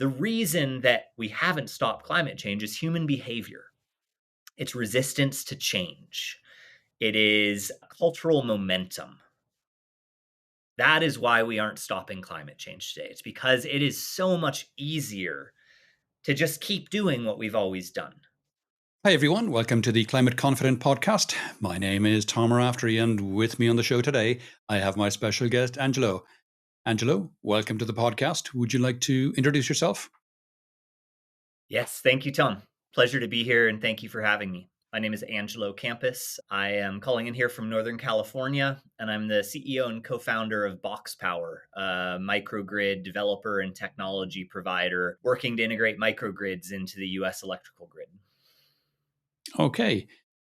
The reason that we haven't stopped climate change is human behavior. It's resistance to change. It is cultural momentum. That is why we aren't stopping climate change today. It's because it is so much easier to just keep doing what we've always done. Hi, everyone. Welcome to the Climate Confident podcast. My name is Tom Raftery, and with me on the show today, I have my special guest, Angelo. Angelo, welcome to the podcast. Would you like to introduce yourself? Yes, thank you, Tom. Pleasure to be here, and thank you for having me. My name is Angelo Campus. I am calling in here from Northern California, and I'm the CEO and co-founder of BoxPower, a microgrid developer and technology provider working to integrate microgrids into the US electrical grid. Okay.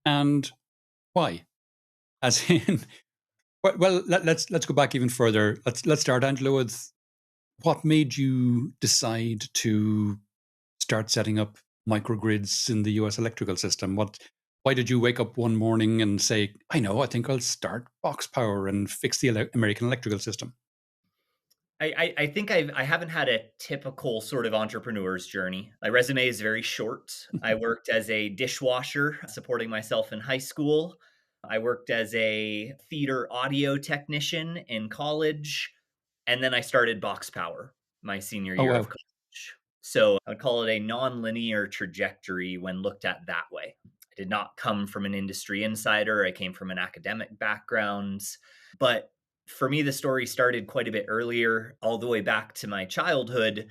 And why? As in, let's go back even further. Let's start, Angelo, with what made you decide to start setting up microgrids in the US electrical system? Why did you wake up one morning and say, I think I'll start BoxPower and fix the American electrical system? I think I haven't had a typical sort of entrepreneur's journey. My resume is very short. I worked as a dishwasher, supporting myself in high school. I worked as a theater audio technician in college, and then I started BoxPower my senior Oh, year of wow. college. So I would call it a non-linear trajectory when looked at that way. I did not come from an industry insider. I came from an academic background, but for me, the story started quite a bit earlier, all the way back to my childhood.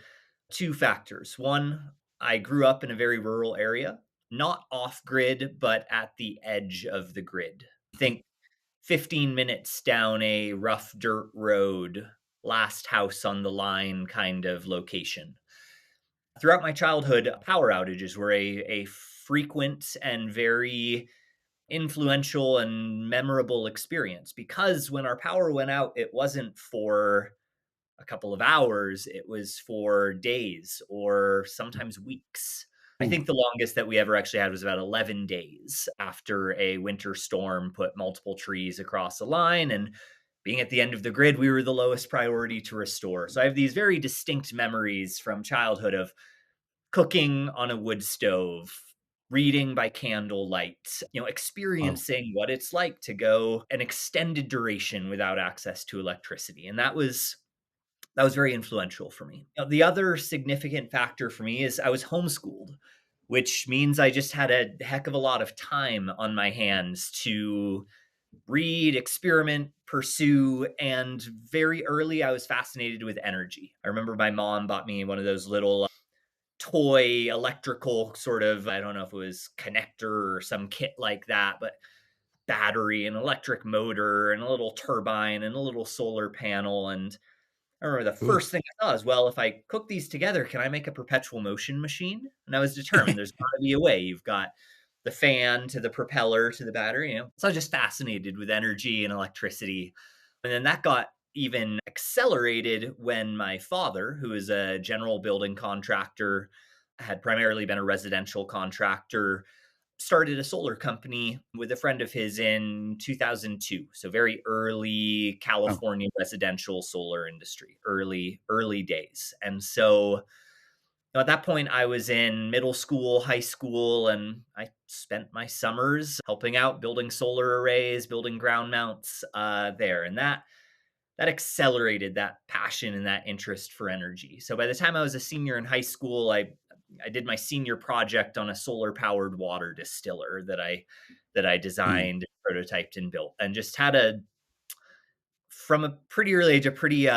Two factors. One, I grew up in a very rural area, not off grid, but at the edge of the grid. Think 15 minutes down a rough dirt road, last house on the line kind of location. Throughout my childhood, power outages were a frequent and very influential and memorable experience because when our power went out, it wasn't for a couple of hours, it was for days or sometimes weeks. I Ooh. think the longest that we ever actually had was about 11 days after a winter storm put multiple trees across a line. And being at the end of the grid, we were the lowest priority to restore. So I have these very distinct memories from childhood of cooking on a wood stove, reading by candlelight, Wow. experiencing what it's like to go an extended duration without access to electricity. And that was very influential for me. The other significant factor for me is I was homeschooled, which means I just had a heck of a lot of time on my hands to read, experiment, pursue. And very early, I was fascinated with energy. I remember my mom bought me one of those little toy electrical sort of, I don't know if it was connector or some kit like that, but battery and electric motor and a little turbine and a little solar panel. And I remember the Cool. first thing I thought is, well, if I cook these together, can I make a perpetual motion machine? And I was determined there's got to be a way. You've got the fan to the propeller to the battery. So I was just fascinated with energy and electricity. And then that got even accelerated when my father, who is a general building contractor, had primarily been a residential contractor, started a solar company with a friend of his in 2002. So very early Oh, California residential solar industry, early days. And so at that point I was in middle school, high school, and I spent my summers helping out building solar arrays, building ground mounts there. And that accelerated that passion and that interest for energy. So by the time I was a senior in high school, I did my senior project on a solar powered water distiller that I mm. designed, prototyped, and built, and just had a from a pretty early age a pretty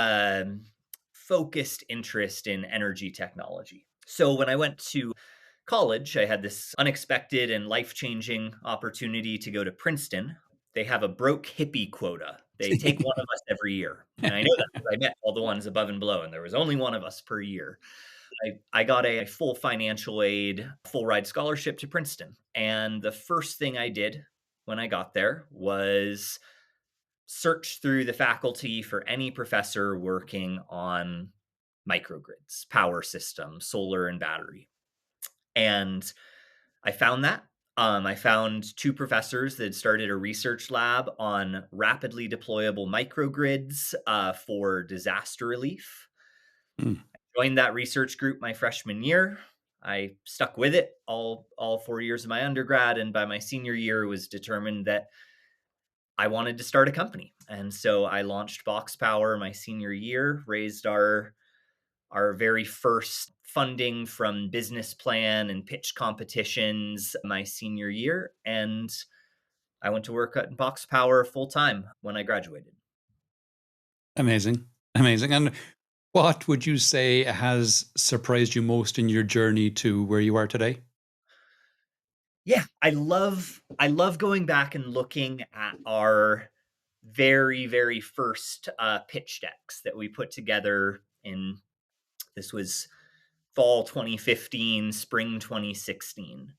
focused interest in energy technology. So when I went to college, I had this unexpected and life changing opportunity to go to Princeton. They have a broke hippie quota. They take one of us every year. And I know that because I met all the ones above and below, and there was only one of us per year. I got a full financial aid, full ride scholarship to Princeton. And the first thing I did when I got there was search through the faculty for any professor working on microgrids, power systems, solar and battery. And I found that. I found two professors that had started a research lab on rapidly deployable microgrids for disaster relief. Mm. Joined that research group my freshman year. I stuck with it all 4 years of my undergrad, and by my senior year, it was determined that I wanted to start a company. And so I launched BoxPower my senior year, raised our very first funding from business plan and pitch competitions my senior year, and I went to work at BoxPower full time when I graduated. Amazing. Amazing. And what would you say has surprised you most in your journey to where you are today? Yeah, I love going back and looking at our very first pitch decks that we put together in this was fall 2015, spring 2016.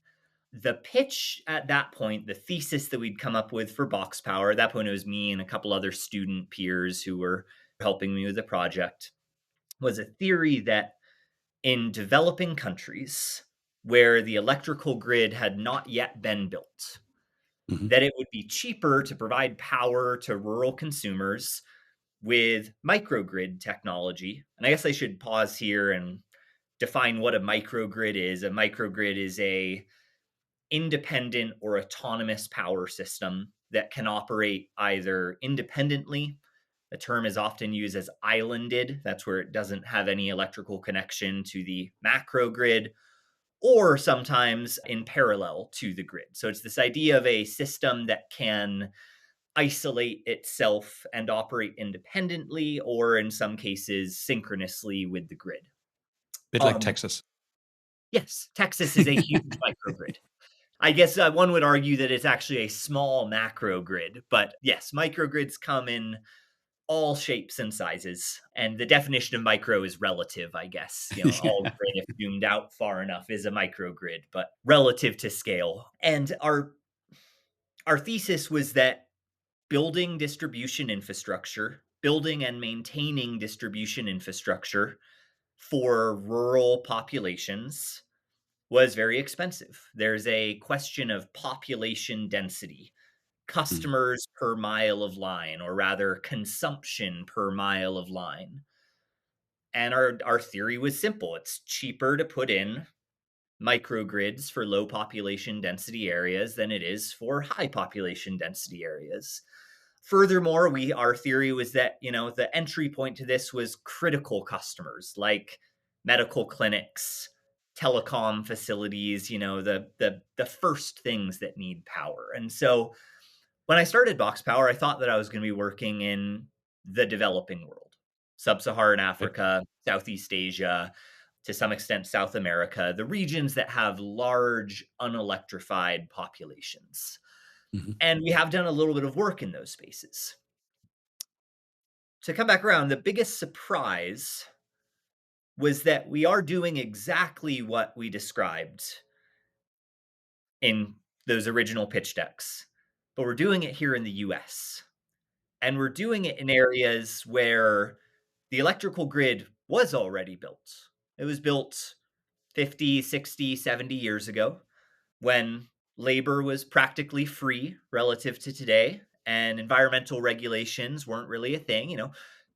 The pitch at that point, the thesis that we'd come up with for Box Power, at that point it was me and a couple other student peers who were helping me with the project, was a theory that in developing countries where the electrical grid had not yet been built, Mhm. that it would be cheaper to provide power to rural consumers with microgrid technology. And I guess I should pause here and define what a microgrid is. A microgrid is a independent or autonomous power system that can operate either independently. The term is often used as islanded. That's where it doesn't have any electrical connection to the macro grid, or sometimes in parallel to the grid. So it's this idea of a system that can isolate itself and operate independently, or in some cases, synchronously with the grid. Bit like Um, Texas. yes, Texas is a huge microgrid. I guess one would argue that it's actually a small macro grid, but yes, microgrids come in all shapes and sizes. And the definition of micro is relative, I guess. All Yeah. grid, if zoomed out far enough, is a microgrid, but relative to scale. And our thesis was that building distribution infrastructure, building and maintaining distribution infrastructure for rural populations was very expensive. There's a question of population density, Mm. customers per mile of line, or rather, consumption per mile of line. And our theory was simple: it's cheaper to put in microgrids for low population density areas than it is for high population density areas. Furthermore, our theory was that, the entry point to this was critical customers like medical clinics, telecom facilities, the first things that need power. And so when I started Box Power, I thought that I was going to be working in the developing world, sub-Saharan Okay. Africa, Southeast Asia, to some extent South America, the regions that have large unelectrified populations. Mhm. And we have done a little bit of work in those spaces. To come back around, the biggest surprise was that we are doing exactly what we described in those original pitch decks, but we're doing it here in the US. And we're doing it in areas where the electrical grid was already built. It was built 50, 60, 70 years ago when labor was practically free relative to today and environmental regulations weren't really a thing.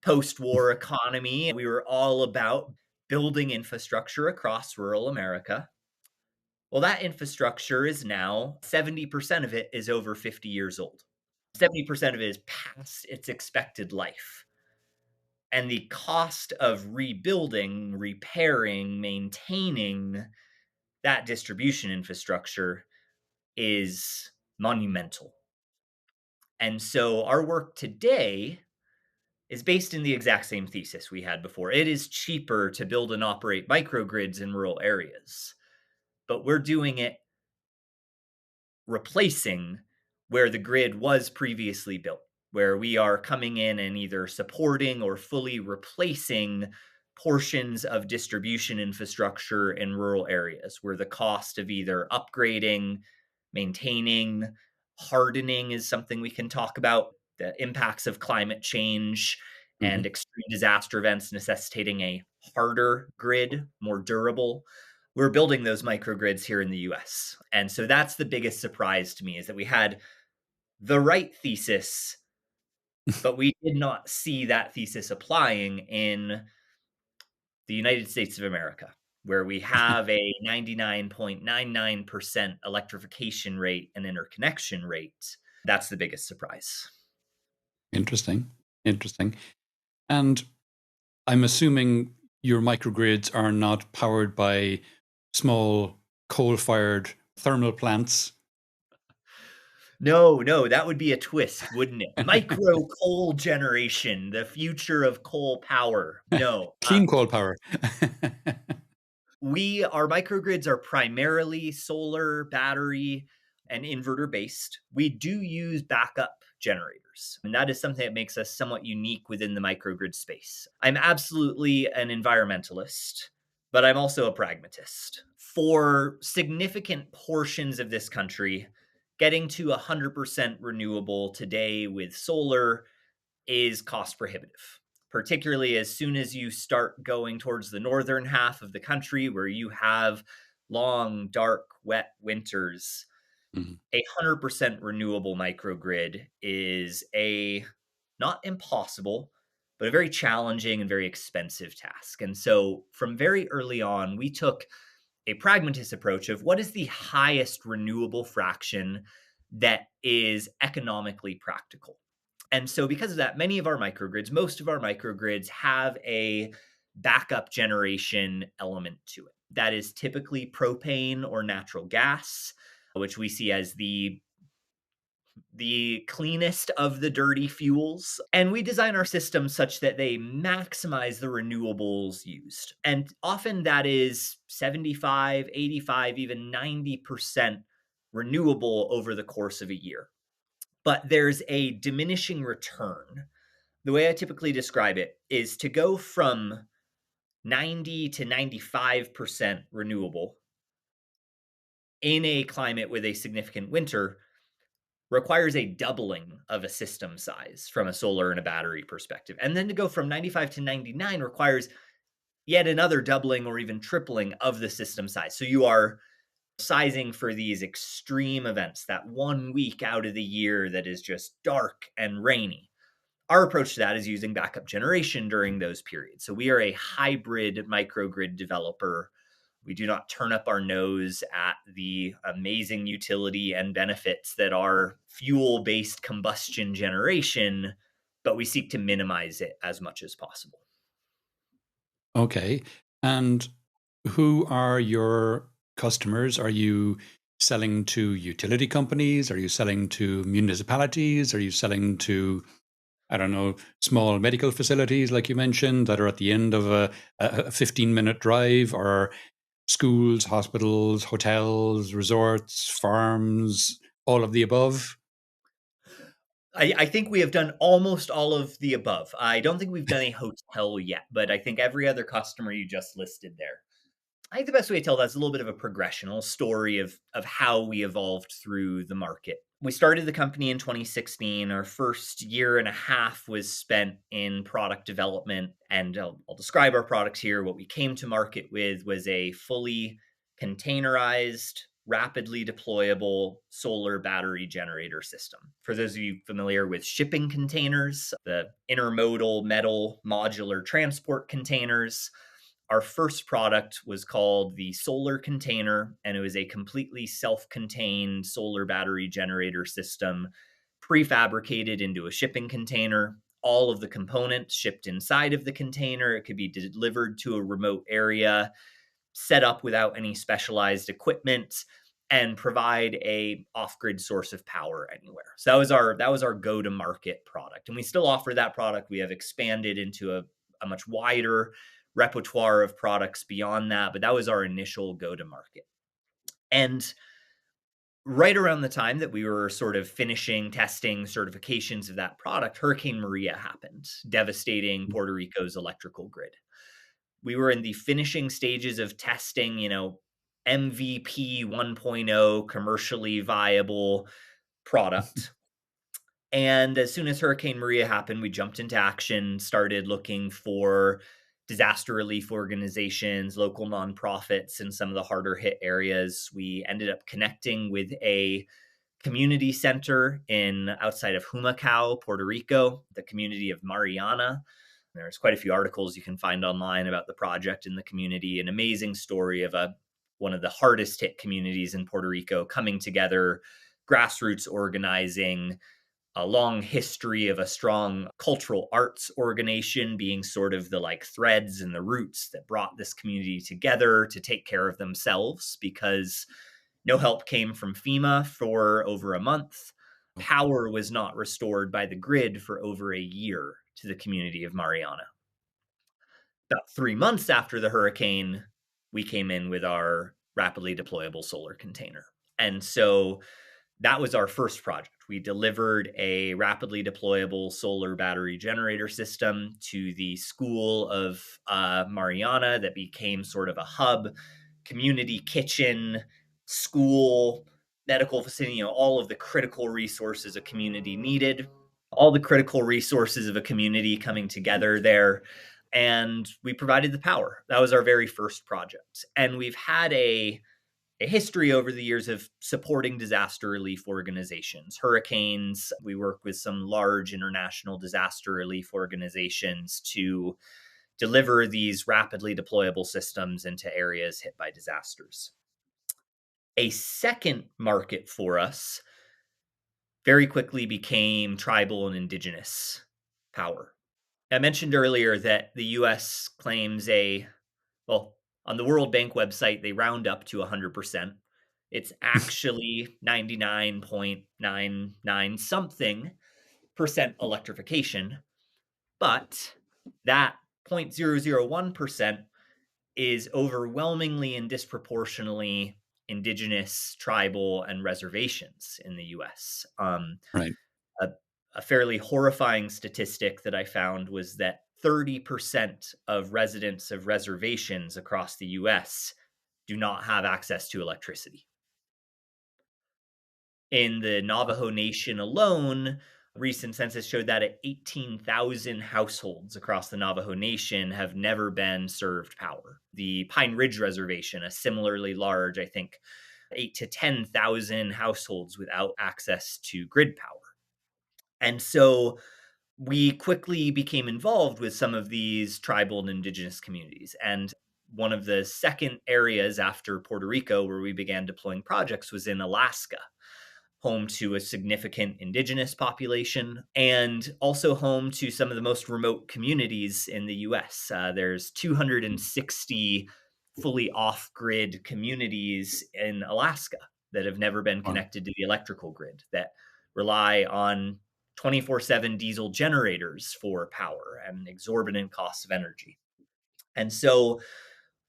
Post war economy, we were all about building infrastructure across rural America. Well, that infrastructure is now 70% of it is over 50 years old. 70% of it is past its expected life. And the cost of rebuilding, repairing, maintaining that distribution infrastructure is monumental. And so our work today is based in the exact same thesis we had before. It is cheaper to build and operate microgrids in rural areas, but we're doing it replacing where the grid was previously built, where we are coming in and either supporting or fully replacing portions of distribution infrastructure in rural areas where the cost of either upgrading, maintaining, hardening is something we can talk about, the impacts of climate change and Mhm. extreme disaster events necessitating a harder grid, more durable. We're building those microgrids here in the US. And so that's the biggest surprise to me, is that we had the right thesis, but we did not see that thesis applying in the United States of America, where we have a 99.99% electrification rate and interconnection rate. That's the biggest surprise. Interesting. Interesting. And I'm assuming your microgrids are not powered by small coal-fired thermal plants. No, no, that would be a twist, wouldn't it? Micro coal generation, the future of coal power. No, Clean coal power. our microgrids are primarily solar, battery, and inverter based. We do use backup generators, and that is something that makes us somewhat unique within the microgrid space. I'm absolutely an environmentalist, but I'm also a pragmatist. For significant portions of this country, getting to 100% renewable today with solar is cost prohibitive, particularly as soon as you start going towards the northern half of the country where you have long, dark, wet winters. Mhm. A 100% renewable microgrid is a not impossible, but a very challenging and very expensive task. And so from very early on, we took a pragmatist approach of what is the highest renewable fraction that is economically practical. And so, because of that, many of our microgrids, most of our microgrids have a backup generation element to it. That is typically propane or natural gas, which we see as the cleanest of the dirty fuels. And we design our systems such that they maximize the renewables used. And often that is 75, 85, even 90% renewable over the course of a year. But there's a diminishing return. The way I typically describe it is to go from 90 to 95% renewable in a climate with a significant winter requires a doubling of a system size from a solar and a battery perspective. And then to go from 95 to 99 requires yet another doubling or even tripling of the system size. So you are sizing for these extreme events, that 1 week out of the year that is just dark and rainy. Our approach to that is using backup generation during those periods. So we are a hybrid microgrid developer. We do not turn up our nose at the amazing utility and benefits that are fuel based combustion generation, but we seek to minimize it as much as possible. Okay. And who are your customers? Are you selling to utility companies? Are you selling to municipalities? Are you selling to, I don't know, small medical facilities, like you mentioned, that are at the end of a 15-minute drive, or schools, hospitals, hotels, resorts, farms, all of the above? I think we have done almost all of the above. I don't think we've done a hotel yet, but I think every other customer you just listed there. I think the best way to tell that is a little bit of a progressional story of how we evolved through the market. We started the company in 2016. Our first year and a half was spent in product development, and I'll describe our product here. What we came to market with was a fully containerized, rapidly deployable solar battery generator system. For those of you familiar with shipping containers, the intermodal metal modular transport containers, our first product was called the Solar Container, and it was a completely self contained solar battery generator system, prefabricated into a shipping container. All of the components shipped inside of the container. It could be delivered to a remote area, set up without any specialized equipment, and provide a off-grid source of power anywhere. So that was our go-to-market product, and we still offer that product. We have expanded into a much wider repertoire of products beyond that, but that was our initial go-to-market. And right around the time that we were sort of finishing testing certifications of that product, Hurricane Maria happened, devastating Puerto Rico's electrical grid. We were in the finishing stages of testing, MVP 1.0 commercially viable product. And as soon as Hurricane Maria happened, we jumped into action, started looking for disaster relief organizations, local nonprofits in some of the harder hit areas. We ended up connecting with a community center in outside of Humacao, Puerto Rico, the community of Mariana. There's quite a few articles you can find online about the project and the community. An amazing story of one of the hardest hit communities in Puerto Rico coming together, grassroots organizing, a long history of a strong cultural arts organization being sort of the like threads and the roots that brought this community together to take care of themselves because no help came from FEMA for over a month. Power was not restored by the grid for over a year to the community of Mariana. About 3 months after the hurricane, we came in with our rapidly deployable solar container. And so that was our first project. We delivered a rapidly deployable solar battery generator system to the school of Mariana that became sort of a hub, community kitchen, school, medical facility, all of the critical resources a community needed, all the critical resources of a community coming together there. And we provided the power. That was our very first project. And we've had a history over the years of supporting disaster relief organizations, hurricanes. We work with some large international disaster relief organizations to deliver these rapidly deployable systems into areas hit by disasters. A second market for us very quickly became tribal and indigenous power. I mentioned earlier that the US claims well, on the World Bank website, they round up to 100%. It's actually 99.99 something percent electrification, but that 0.001% is overwhelmingly and disproportionately indigenous, tribal, and reservations in the US. Right. A, a fairly horrifying statistic that I found was that 30% of residents of reservations across the US do not have access to electricity. In the Navajo Nation alone, a recent census showed that 18,000 households across the Navajo Nation have never been served power. The Pine Ridge Reservation, a similarly large, I think, 8 to 10,000 households without access to grid power. And so we quickly became involved with some of these tribal and indigenous communities. And one of the second areas after Puerto Rico where we began deploying projects was in Alaska, home to a significant indigenous population and also home to some of the most remote communities in the US. There's 260 fully off-grid communities in Alaska that have never been Wow. connected to the electrical grid, that rely on 24/7 diesel generators for power and exorbitant costs of energy. And so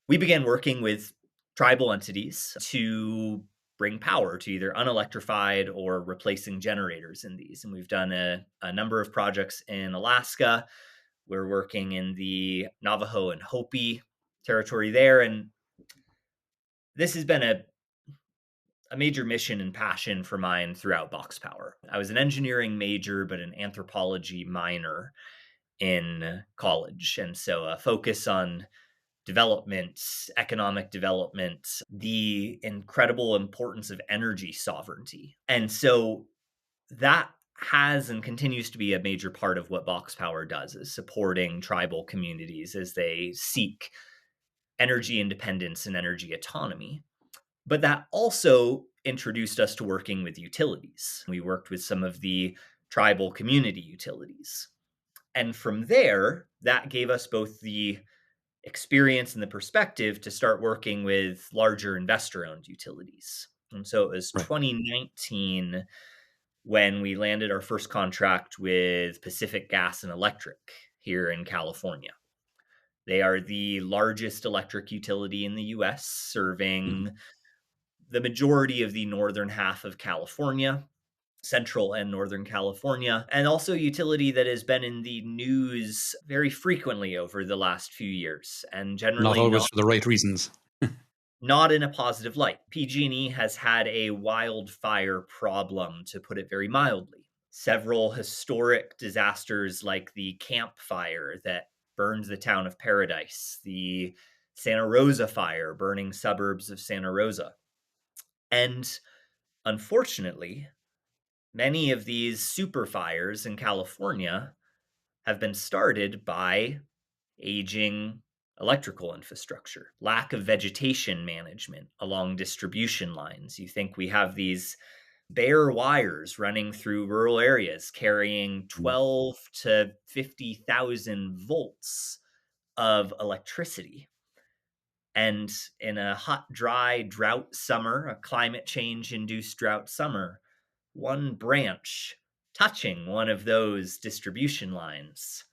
we began working with tribal entities to bring power to either unelectrified or replacing generators in these. And we've done a number of projects in Alaska. We're working in the Navajo and Hopi territory there. And this has been a major mission and passion for mine throughout BoxPower. I was an engineering major, but an anthropology minor in college. And so a focus on development, economic development, the incredible importance of energy sovereignty. And so that has and continues to be a major part of what BoxPower does, is supporting tribal communities as they seek energy independence and energy autonomy. But that also introduced us to working with utilities. We worked with some of the tribal community utilities. And from there, that gave us both the experience and the perspective to start working with larger investor owned utilities. And so it was Right. 2019 when we landed our first contract with Pacific Gas and Electric here in California. They are the largest electric utility in the US, Mhm. serving the majority of the northern half of California, central and northern California, and also a utility that has been in the news very frequently over the last few years, and Not generally always for the right reasons. not in a positive light. PG&E has had a wildfire problem, to put it very mildly. Several historic disasters like the Camp Fire that burned the town of Paradise, the Santa Rosa Fire burning suburbs of Santa Rosa. And unfortunately, many of these super fires in California have been started by aging electrical infrastructure, lack of vegetation management along distribution lines. You think we have these bare wires running through rural areas carrying Mm. 12 to 50,000 volts of electricity. And in a hot, dry drought summer, a climate change induced drought summer, one branch touching one of those distribution lines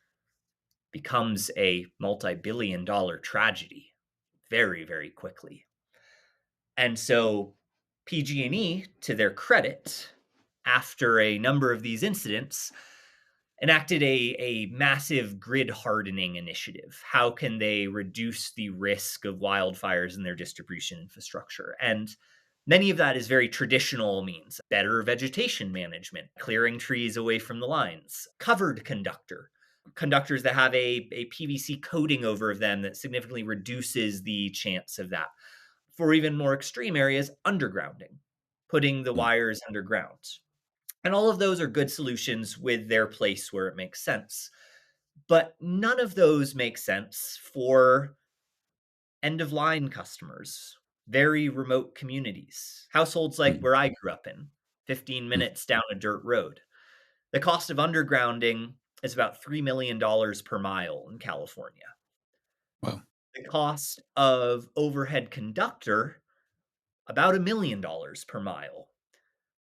becomes a multi-billion dollar tragedy very, very quickly. And so PG&E, to their credit, after a number of these incidents, enacted a massive grid hardening initiative. How can they reduce the risk of wildfires in their distribution infrastructure? And many of that is very traditional means: better vegetation management, clearing trees away from the lines, covered conductors that have a PVC coating over them that significantly reduces the chance of that. For even more extreme areas, undergrounding, putting the Mm. wires underground. And all of those are good solutions with their place where it makes sense. But none of those make sense for end of line customers, very remote communities, households like Mm. where I grew up in, 15 Mm. minutes down a dirt road. The cost of undergrounding is about $3 million per mile in California. Wow. The cost of overhead conductor, about $1 million per mile.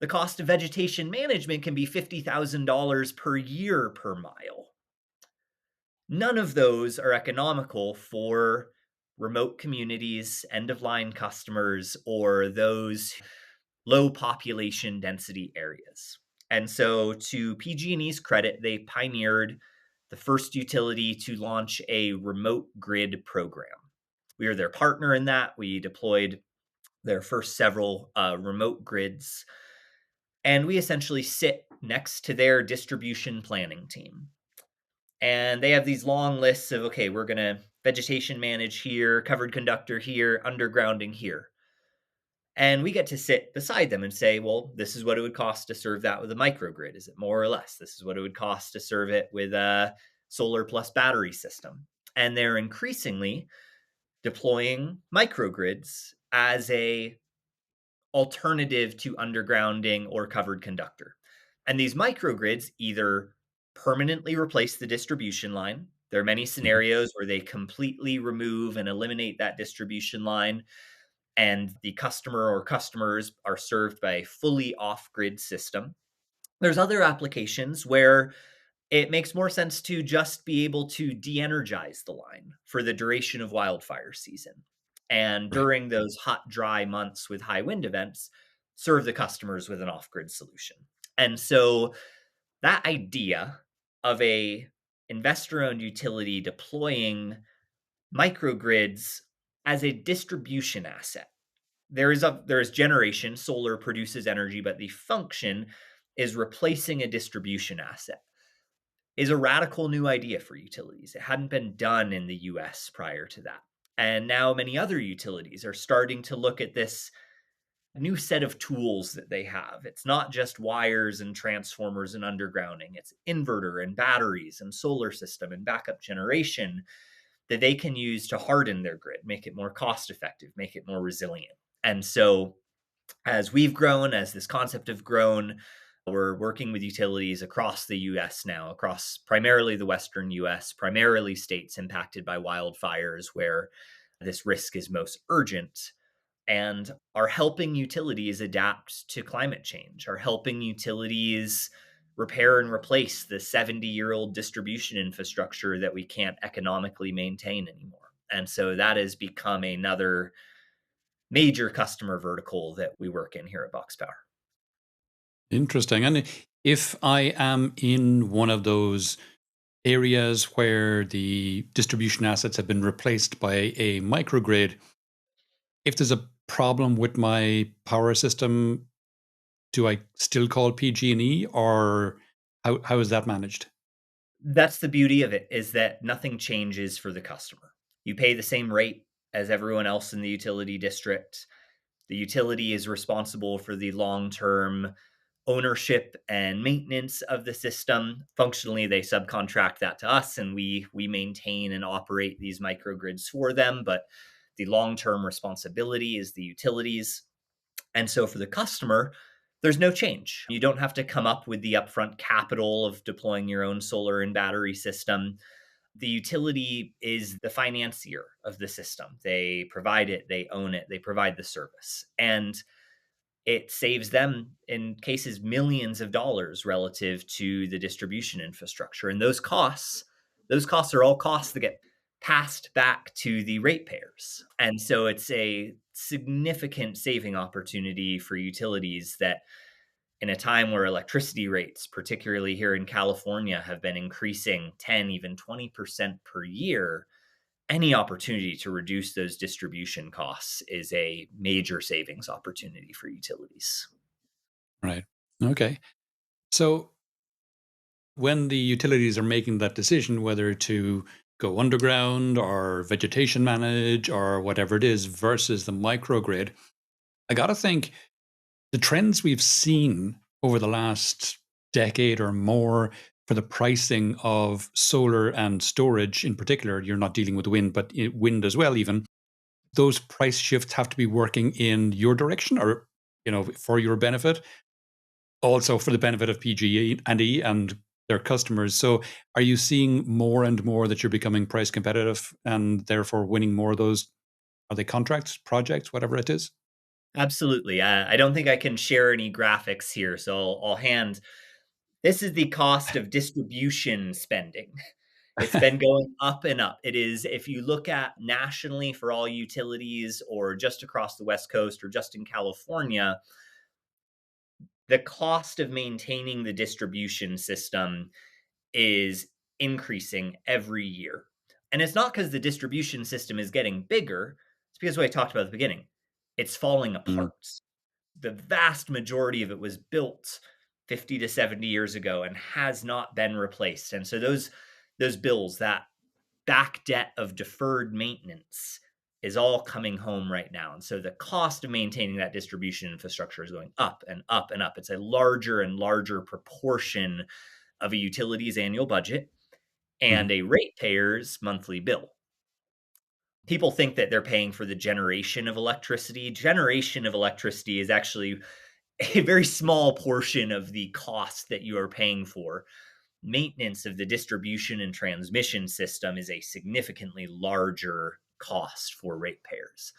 The cost of vegetation management can be $50,000 per year per mile. None of those are economical for remote communities, end of line customers, or those low population density areas. And so, to PG&E's credit, they pioneered the first utility to launch a remote grid program. We are their partner in that. We deployed their first several remote grids, and we essentially sit next to their distribution planning team. And they have these long lists of, okay, we're going to vegetation manage here, covered conductor here, undergrounding here. And we get to sit beside them and say, well, this is what it would cost to serve that with a microgrid. Is it more or less? This is what it would cost to serve it with a solar plus battery system. And they're increasingly deploying microgrids as a alternative to undergrounding or covered conductor. And these microgrids either permanently replace the distribution line. There are many Mhm. scenarios where they completely remove and eliminate that distribution line, and the customer or customers are served by a fully off grid system. There's other applications where it makes more sense to just be able to de energize the line for the duration of wildfire season. And Right. during those hot, dry months with high wind events, serve the customers with an off grid solution. And so that idea of a investor owned utility deploying microgrids as a distribution asset. There is generation, solar produces energy, but the function is replacing a distribution asset, is a radical new idea for utilities. It hadn't been done in the US prior to that. And now many other utilities are starting to look at this new set of tools that they have. It's not just wires and transformers and undergrounding, it's inverter and batteries and solar system and backup generation that they can use to harden their grid, make it more cost effective, make it more resilient. And so, as we've grown, as this concept have grown, we're working with utilities across the US now, across primarily the Western US, primarily states impacted by wildfires where this risk is most urgent, and are helping utilities adapt to climate change, are helping utilities repair and replace the 70-year-old distribution infrastructure that we can't economically maintain anymore. And so that has become another major customer vertical that we work in here at BoxPower. Interesting. And if I am in one of those areas where the distribution assets have been replaced by a microgrid, if there's a problem with my power system, do I still call PG&E, or how is that managed? That's the beauty of it, is that nothing changes for the customer. You pay the same rate as everyone else in the utility district. The utility is responsible for the long-term ownership and maintenance of the system. Functionally, they subcontract that to us, and we maintain and operate these microgrids for them. But the long-term responsibility is the utilities. And so for the customer, there's no change. You don't have to come up with the upfront capital of deploying your own solar and battery system. The utility is the financier of the system. They provide it, they own it, they provide the service. And it saves them, in cases, millions of dollars relative to the distribution infrastructure. And those costs are all costs that get passed back to the ratepayers. And so it's a significant saving opportunity for utilities that, in a time where electricity rates, particularly here in California, have been increasing 10, even 20% per year, any opportunity to reduce those distribution costs is a major savings opportunity for utilities. Right. Okay. So when the utilities are making that decision whether to go underground or vegetation manage or whatever it is versus the microgrid, I got to think the trends we've seen over the last decade or more for the pricing of solar and storage in particular, you're not dealing with wind, but wind as well, even those price shifts have to be working in your direction or, for your benefit, also for the benefit of PGE and E and their customers. So are you seeing more and more that you're becoming price competitive and therefore winning more of those? Are they contracts, projects, whatever it is? Absolutely. I don't think I can share any graphics here, so I'll hand. This is the cost of distribution spending. It's been going up and up. It is, if you look at nationally for all utilities or just across the West Coast or just in California, the cost of maintaining the distribution system is increasing every year. And it's not because the distribution system is getting bigger, it's because what I talked about at the beginning, it's falling Mm, apart. The vast majority of it was built 50 to 70 years ago and has not been replaced. And so those bills, that back debt of deferred maintenance is all coming home right now. And so the cost of maintaining that distribution infrastructure is going up and up and up. It's a larger and larger proportion of a utility's annual budget mhm. and a ratepayer's monthly bill. People think that they're paying for the generation of electricity. Generation of electricity is actually a very small portion of the cost that you are paying for. Maintenance of the distribution and transmission system is a significantly larger cost for ratepayers.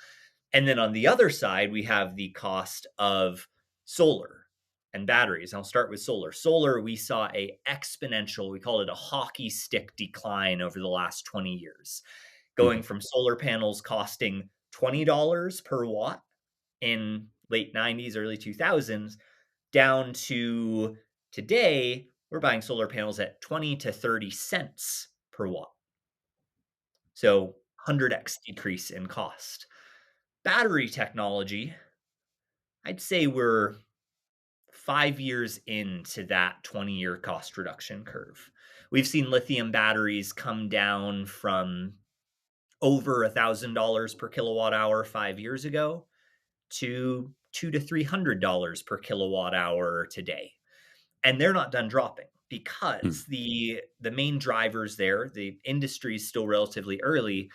And then on the other side, we have the cost of solar and batteries. I'll start with solar. Solar, we saw a exponential, we call it a hockey stick decline over the last 20 years, going Mhm. from solar panels costing $20 per watt in late 90s, early 2000s, down to today, we're buying solar panels at 20 to 30 cents per watt. So 100x decrease in cost. Battery technology, I'd say we're 5 years into that 20-year cost reduction curve. We've seen lithium batteries come down from over $1,000 per kilowatt hour 5 years ago to $200 to $300 per kilowatt hour today. And they're not done dropping Mm. because the main drivers there, the industry is still relatively early.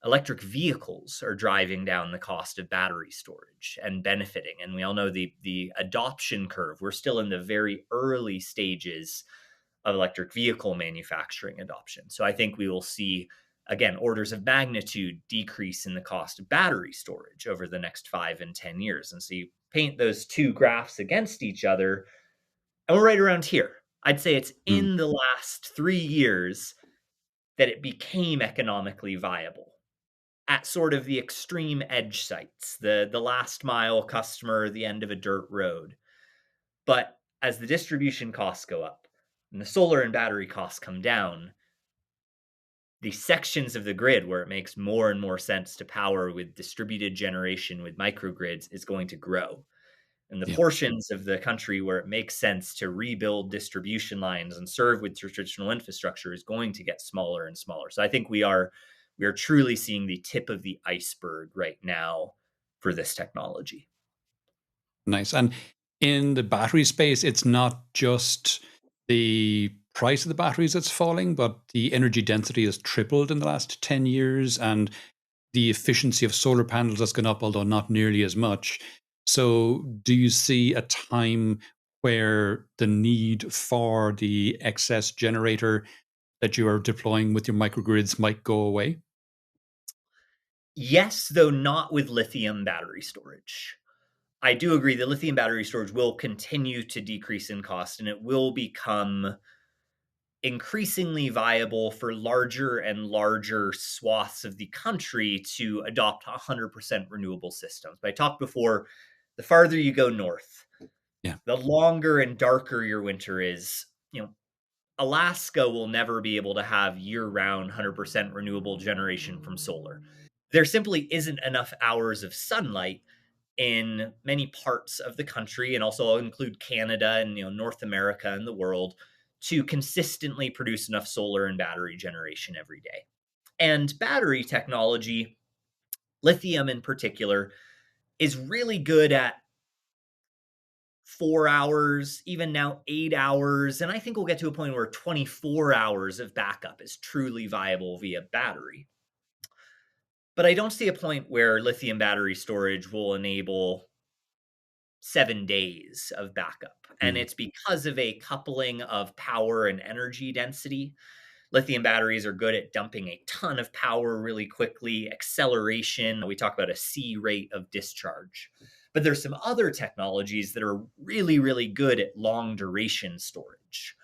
Electric vehicles are driving down the cost of battery storage and benefiting. And we all know the adoption curve. We're still in the very early stages of electric vehicle manufacturing adoption. So I think we will see, again, orders of magnitude decrease in the cost of battery storage over the next 5 and 10 years. And so you paint those two graphs against each other, and we're right around here. I'd say it's Mm. in the last 3 years that it became economically viable at sort of the extreme edge sites, the last mile customer, the end of a dirt road. But as the distribution costs go up and the solar and battery costs come down, the sections of the grid where it makes more and more sense to power with distributed generation with microgrids is going to grow. And the Yeah. portions of the country where it makes sense to rebuild distribution lines and serve with traditional infrastructure is going to get smaller and smaller. So I think we are truly seeing the tip of the iceberg right now for this technology. Nice. And in the battery space, it's not just the price of the batteries that's falling, but the energy density has tripled in the last 10 years, and the efficiency of solar panels has gone up, although not nearly as much. So, do you see a time where the need for the excess generator that you are deploying with your microgrids might go away? Yes, though not with lithium battery storage. I do agree that lithium battery storage will continue to decrease in cost and it will become increasingly viable for larger and larger swaths of the country to adopt 100% renewable systems. But I talked before, the farther you go north, Yeah. the longer and darker your winter is. Alaska will never be able to have year-round 100% renewable generation from solar. There simply isn't enough hours of sunlight in many parts of the country, and also I'll include Canada and North America and the world, to consistently produce enough solar and battery generation every day. And battery technology, lithium in particular, is really good at 4 hours, even now 8 hours. And I think we'll get to a point where 24 hours of backup is truly viable via battery. But I don't see a point where lithium battery storage will enable 7 days of backup. And Mm. it's because of a coupling of power and energy density. Lithium batteries are good at dumping a ton of power really quickly, acceleration. We talk about a C rate of discharge. But there's some other technologies that are really, really good at long duration storage.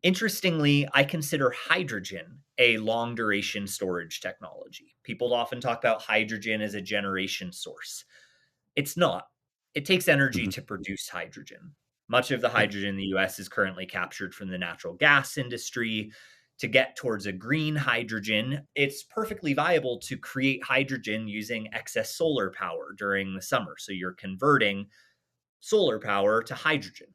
Interestingly, I consider hydrogen a long duration storage technology. People often talk about hydrogen as a generation source. It's not. It takes energy Mhm. to produce hydrogen. Much of the Yeah. hydrogen in the US is currently captured from the natural gas industry. To get towards a green hydrogen, it's perfectly viable to create hydrogen using excess solar power during the summer. So you're converting solar power to hydrogen.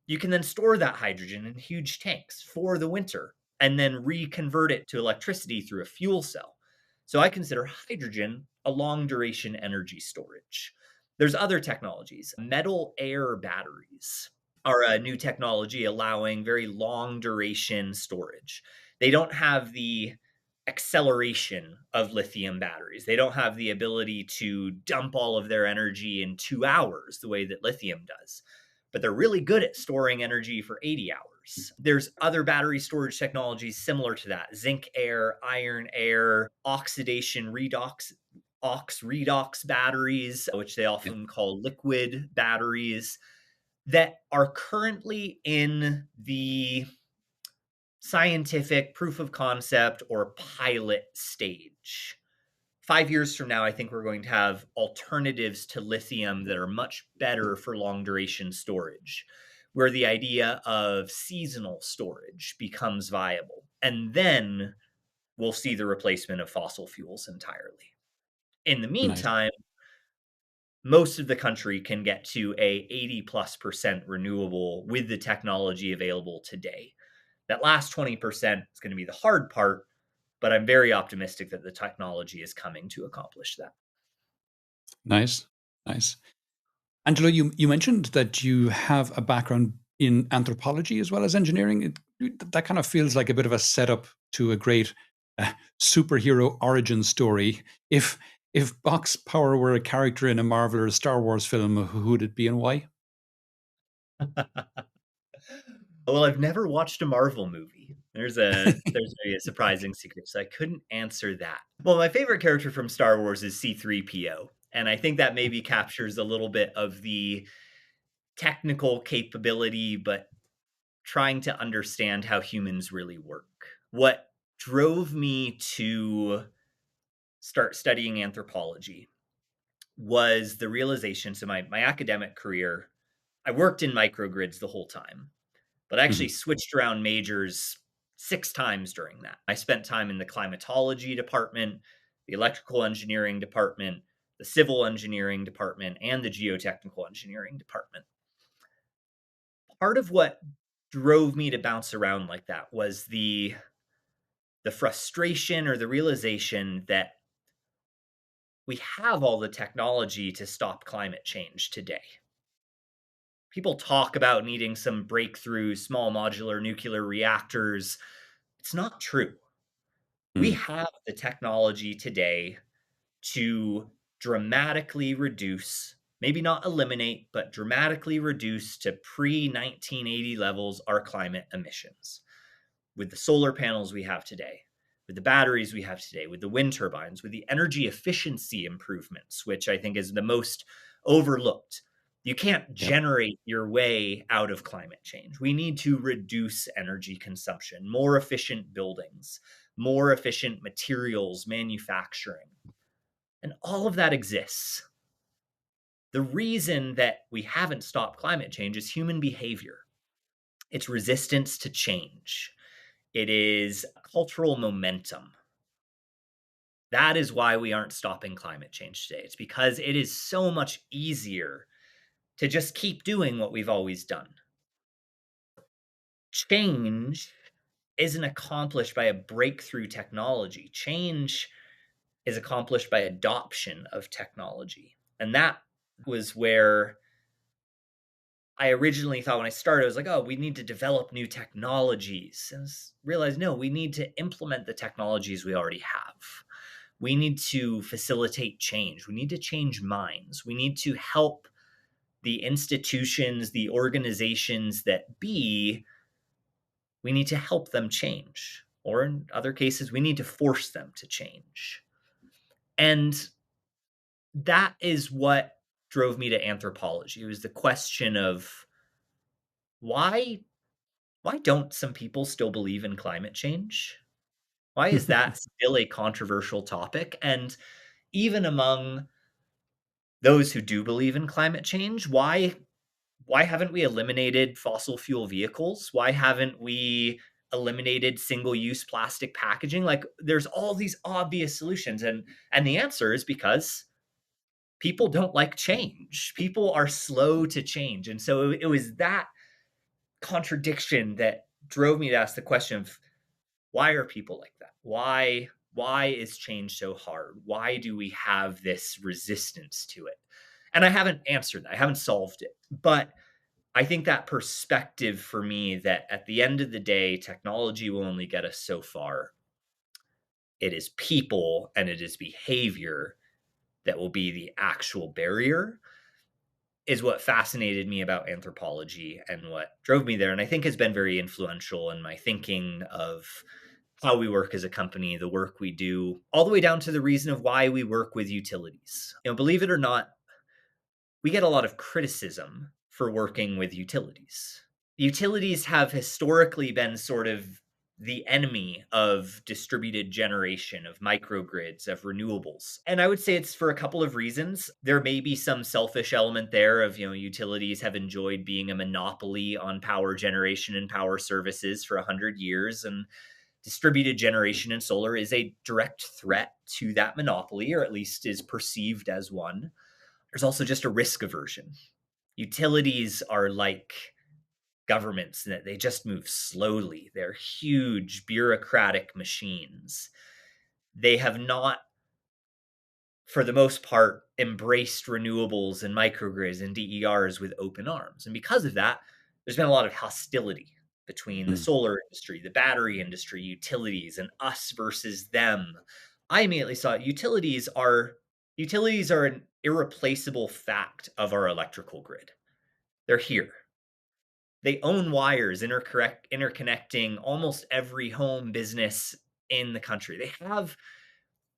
You can then store that hydrogen in huge tanks for the winter and then reconvert it to electricity through a fuel cell. So I consider hydrogen a long duration energy storage. There's other technologies. Metal air batteries are a new technology allowing very long duration storage. They don't have the acceleration of lithium batteries. They don't have the ability to dump all of their energy in 2 hours the way that lithium does, but they're really good at storing energy for 80 hours. There's other battery storage technologies similar to that: zinc air, iron air, oxidation redox, ox redox batteries, which they Yeah. often call liquid batteries, that are currently in the scientific proof of concept or pilot stage. 5 years from now, I think we're going to have alternatives to lithium that are much better for long duration storage, where the idea of seasonal storage becomes viable. And then we'll see the replacement of fossil fuels entirely. In the Nice. meantime, most of the country can get to a 80+% renewable with the technology available today. That last 20% is going to be the hard part, but I'm very optimistic that the technology is coming to accomplish that. Nice. Nice. Angelo, you mentioned that you have a background in anthropology as well as engineering. That kind of feels like a bit of a setup to a great superhero origin story. If BoxPower were a character in a Marvel or a Star Wars film, who would it be and why? Well, I've never watched a Marvel movie. There's maybe a surprising secret, so I couldn't answer that. Well, my favorite character from Star Wars is C-3PO, and I think that maybe captures a little bit of the technical capability, but trying to understand how humans really work. What drove me to start studying anthropology was the realization. So my academic career, I worked in microgrids the whole time, but I actually Mhm. switched around majors 6 times during that. I spent time in the climatology department, the electrical engineering department, the civil engineering department, and the geotechnical engineering department. Part of what drove me to bounce around like that was the frustration or the realization that we have all the technology to stop climate change today. People talk about needing some breakthrough small modular nuclear reactors. It's not true. We Mm. have the technology today to dramatically reduce, maybe not eliminate, but dramatically reduce to pre 1980 levels our climate emissions with the solar panels we have today, with the batteries we have today, with the wind turbines, with the energy efficiency improvements, which I think is the most overlooked. You can't Yep. generate your way out of climate change. We need to reduce energy consumption, more efficient buildings, more efficient materials manufacturing. And all of that exists. The reason that we haven't stopped climate change is human behavior. It's resistance to change. It is cultural momentum. That is why we aren't stopping climate change today. It's because it is so much easier to just keep doing what we've always done. Change isn't accomplished by a breakthrough technology. Change is accomplished by adoption of technology. And that was where I originally thought when I started, I was like, oh, we need to develop new technologies. And realized, no, we need to implement the technologies we already have. We need to facilitate change. We need to change minds. We need to help the institutions, the organizations that be, we need to help them change. Or in other cases, we need to force them to change. And that is what drove me to anthropology. It was the question of why why don't some people still believe in climate change? Why is that still a controversial topic? And even among those who do believe in climate change, why haven't we eliminated fossil fuel vehicles? Why haven't we eliminated single-use plastic packaging? Like there's all these obvious solutions and the answer is because people don't like change. People are slow to change. And so it was that contradiction that drove me to ask the question of why are people like that? Why is change so hard? Why do we have this resistance to it? And I haven't answered that. I haven't solved it. But I think that perspective for me that at the end of the day, technology will only get us so far. It is people and it is behavior that will be the actual barrier is what fascinated me about anthropology and what drove me there. And I think has been very influential in my thinking of how we work as a company, the work we do, all the way down to the reason of why we work with utilities. Believe it or not, we get a lot of criticism for working with utilities. Utilities have historically been sort of the enemy of distributed generation, of microgrids, of renewables. And I would say it's for a couple of reasons. There may be some selfish element there of, utilities have enjoyed being a monopoly on power generation and power services for 100 years. And distributed generation and solar is a direct threat to that monopoly, or at least is perceived as one. There's also just a risk aversion. Utilities are like governments that they just move slowly. They're huge bureaucratic machines. They have not, for the most part, embraced renewables and microgrids and DERs with open arms. And because of that, there's been a lot of hostility between the Mm. solar industry, the battery industry, utilities, and us versus them. I immediately saw utilities are an irreplaceable fact of our electrical grid. They're here. They own wires interconnecting almost every home business in the country. They have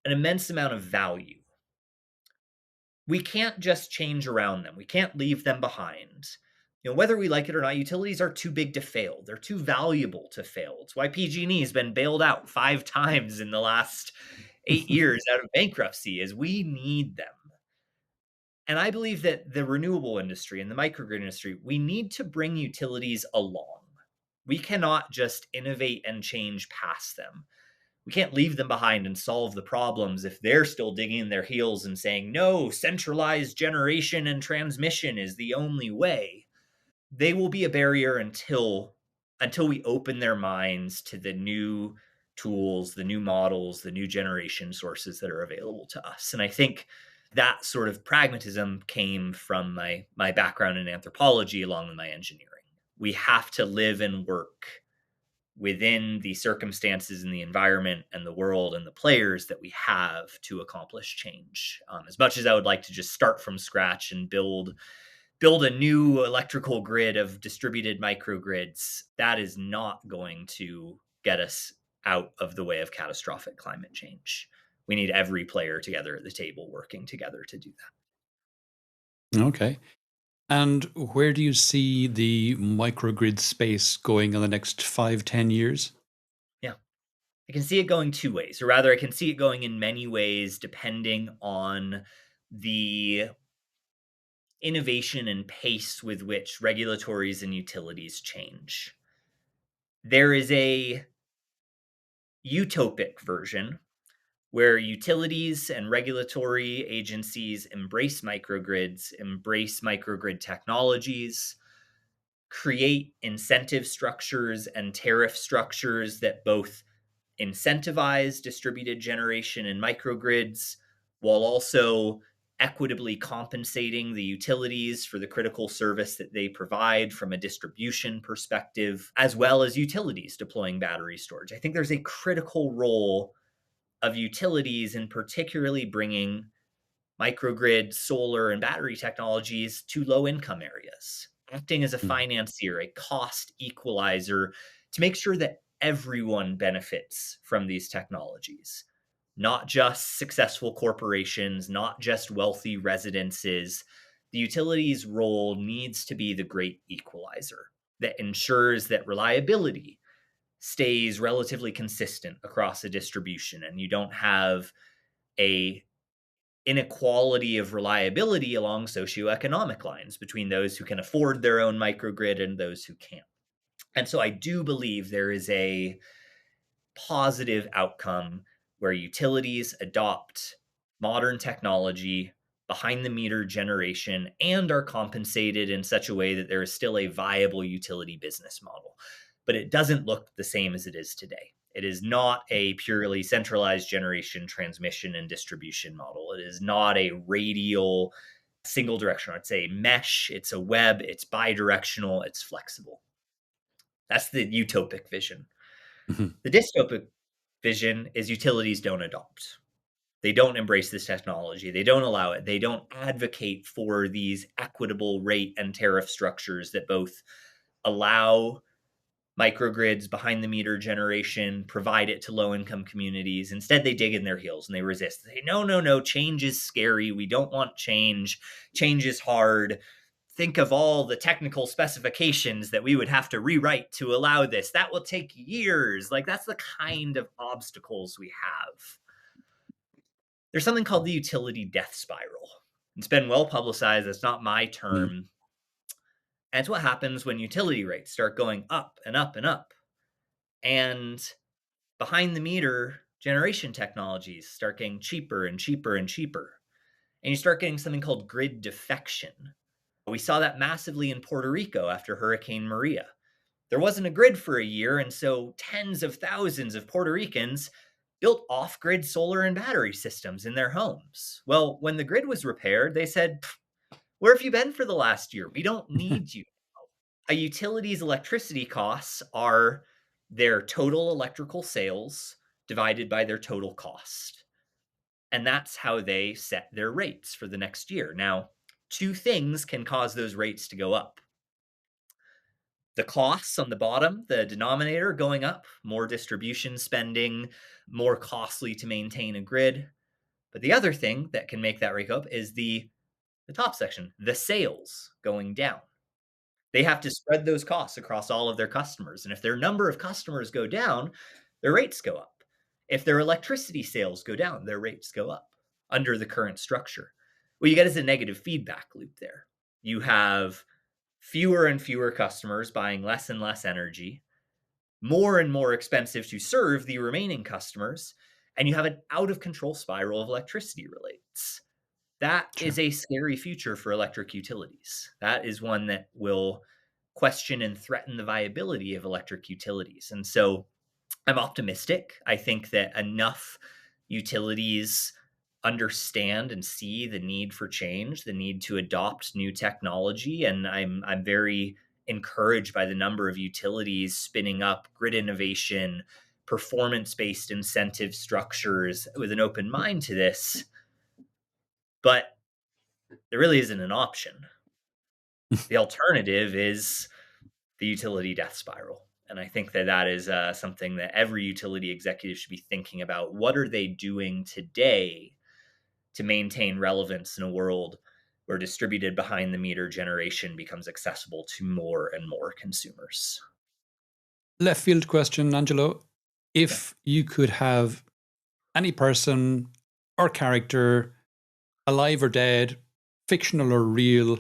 an immense amount of value. We can't just change around them. We can't leave them behind. Whether we like it or not, utilities are too big to fail. They're too valuable to fail. It's why PG&E has been bailed out 5 times in the last 8 years out of bankruptcy, is we need them. And I believe that the renewable industry and the microgrid industry, we need to bring utilities along. We cannot just innovate and change past them. We can't leave them behind and solve the problems if they're still digging their heels and saying, no, centralized generation and transmission is the only way. They will be a barrier until we open their minds to the new tools, the new models, the new generation sources that are available to us. And I think That sort of pragmatism came from my background in anthropology along with my engineering. We have to live and work within the circumstances and the environment and the world and the players that we have to accomplish change. As much as I would like to just start from scratch and build a new electrical grid of distributed microgrids, that is not going to get us out of the way of catastrophic climate change. We need every player together at the table working together to do that. Okay. And where do you see the microgrid space going in the next 5, 10 years? Yeah. I can see it going two ways, or rather, I can see it going in many ways depending on the innovation and pace with which regulatories and utilities change. There is a utopic version where utilities and regulatory agencies embrace microgrid technologies, create incentive structures and tariff structures that both incentivize distributed generation and microgrids while also equitably compensating the utilities for the critical service that they provide from a distribution perspective, as well as utilities deploying battery storage. I think there's a critical role of utilities in particularly bringing microgrid, solar, and battery technologies to low income areas, acting as a Mm. financier, a cost equalizer to make sure that everyone benefits from these technologies, not just successful corporations, not just wealthy residences. The utilities' role needs to be the great equalizer that ensures that reliability stays relatively consistent across a distribution and you don't have a inequality of reliability along socioeconomic lines between those who can afford their own microgrid and those who can't. And so I do believe there is a positive outcome where utilities adopt modern technology behind the meter generation and are compensated in such a way that there is still a viable utility business model. But it doesn't look the same as it is today. It is not a purely centralized generation, transmission, and distribution model. It is not a radial single directional. It's a mesh, it's a web, it's bidirectional, it's flexible. That's the utopic vision. Mhm. The dystopic vision is utilities don't adopt. They don't embrace this technology. They don't allow it. They don't advocate for these equitable rate and tariff structures that both allow microgrids behind the meter generation, provide it to low income communities. Instead, they dig in their heels and they resist. They say, no, no, no, change is scary. We don't want change. Change is hard. Think of all the technical specifications that we would have to rewrite to allow this. That will take years. Like, that's the kind of obstacles we have. There's something called the utility death spiral. It's been well publicized. It's not my Mm. term. And it's what happens when utility rates start going up and up and up. And behind the meter generation technologies start getting cheaper and cheaper and cheaper. And you start getting something called grid defection. We saw that massively in Puerto Rico after Hurricane Maria. There wasn't a grid for a year, and so tens of thousands of Puerto Ricans built off grid solar and battery systems in their homes. Well, when the grid was repaired, they said, where have you been for the last year? We don't need you. A utility's electricity costs are their total electrical sales divided by their total cost. And that's how they set their rates for the next year. Now, two things can cause those rates to go up. The costs on the bottom, the denominator going up, more distribution spending, more costly to maintain a grid. But the other thing that can make that rate go up is the top section, the sales going down. They have to spread those costs across all of their customers. And if their number of customers go down, their rates go up. If their electricity sales go down, their rates go up under the current structure. What you get is a negative feedback loop there. You have fewer and fewer customers buying less and less energy, more and more expensive to serve the remaining customers, and you have an out of control spiral of electricity rates. That is Sure. a scary future for electric utilities. That is one that will question and threaten the viability of electric utilities. And so I'm optimistic. I think that enough utilities understand and see the need for change, the need to adopt new technology. And I'm very encouraged by the number of utilities spinning up grid innovation, performance-based incentive structures with an open mind to this. But there really isn't an option. The alternative is the utility death spiral. And I think that that is something that every utility executive should be thinking about. What are they doing today to maintain relevance in a world where distributed behind the meter generation becomes accessible to more and more consumers? Left field question, Angelo. Yeah. If you could have any person or character, alive or dead, fictional or real,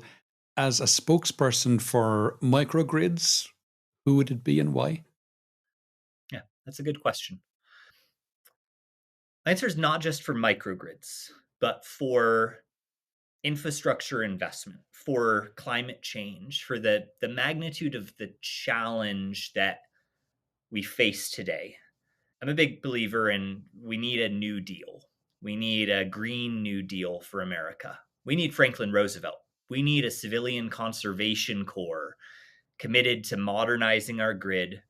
as a spokesperson for microgrids, who would it be and why? Yeah, that's a good question. My answer is not just for microgrids, but for infrastructure investment, for climate change, for the magnitude of the challenge that we face today. I'm a big believer in we need a new deal. We need a green new deal for America. We need Franklin Roosevelt. We need a civilian conservation corps committed to modernizing our grid,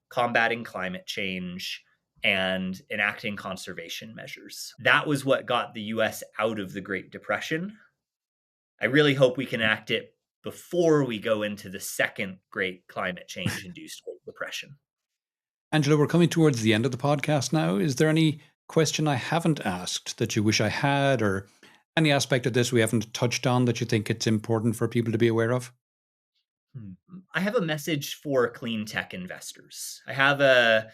combating climate change, and enacting conservation measures. That was what got the US out of the Great Depression. I really hope we can enact it before we go into the second great climate change induced Great Depression. Angelo, we're coming towards the end of the podcast now. Is there any question I haven't asked that you wish I had, or any aspect of this we haven't touched on that you think it's important for people to be aware of? I have a message for clean tech investors. I have a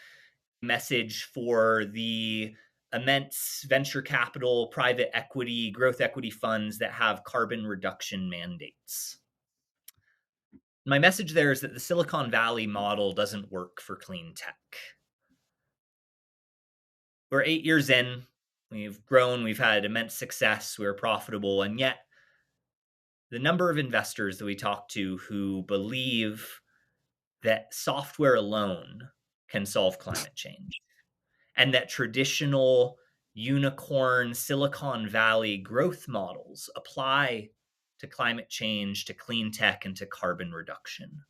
message for the immense venture capital, private equity, growth equity funds that have carbon reduction mandates. My message there is that the Silicon Valley model doesn't work for clean tech. We're 8 years in, we've grown, we've had immense success, we're profitable, and yet the number of investors that we talk to who believe that software alone can solve climate change and that traditional unicorn Silicon Valley growth models apply to climate change, to clean tech, and to carbon reduction.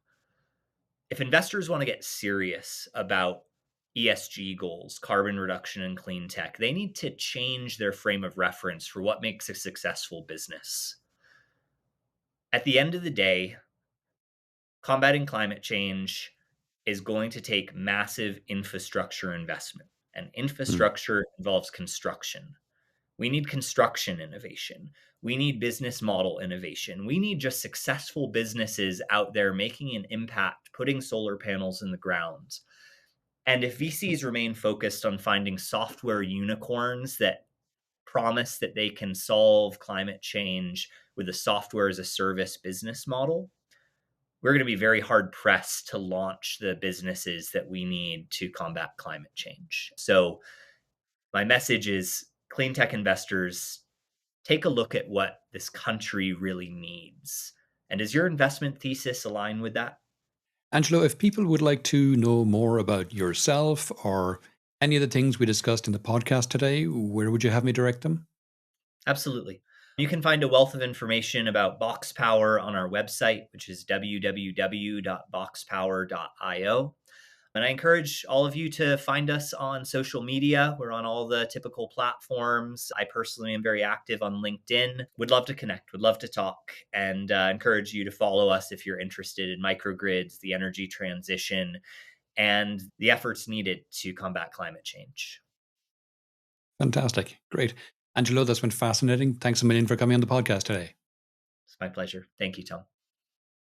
If investors want to get serious about ESG goals, carbon reduction, and clean tech, they need to change their frame of reference for what makes a successful business. At the end of the day, combating climate change is going to take massive infrastructure investment, and Hmm. infrastructure involves construction. We need construction innovation. We need business model innovation. We need just successful businesses out there making an impact, putting solar panels in the ground. And if VCs remain focused on finding software unicorns that promise that they can solve climate change with a software as a service business model, we're going to be very hard pressed to launch the businesses that we need to combat climate change. So, my message is clean tech investors, take a look at what this country really needs. And does your investment thesis align with that? Angelo, if people would like to know more about yourself or any of the things we discussed in the podcast today, where would you have me direct them? Absolutely. You can find a wealth of information about BoxPower on our website, which is www.boxpower.io. And I encourage all of you to find us on social media. We're on all the typical platforms. I personally am very active on LinkedIn. Would love to connect, would love to talk, and encourage you to follow us if you're interested in microgrids, the energy transition, and the efforts needed to combat climate change. Fantastic. Great. Angelo, that's been fascinating. Thanks a million for coming on the podcast today. It's my pleasure. Thank you, Tom.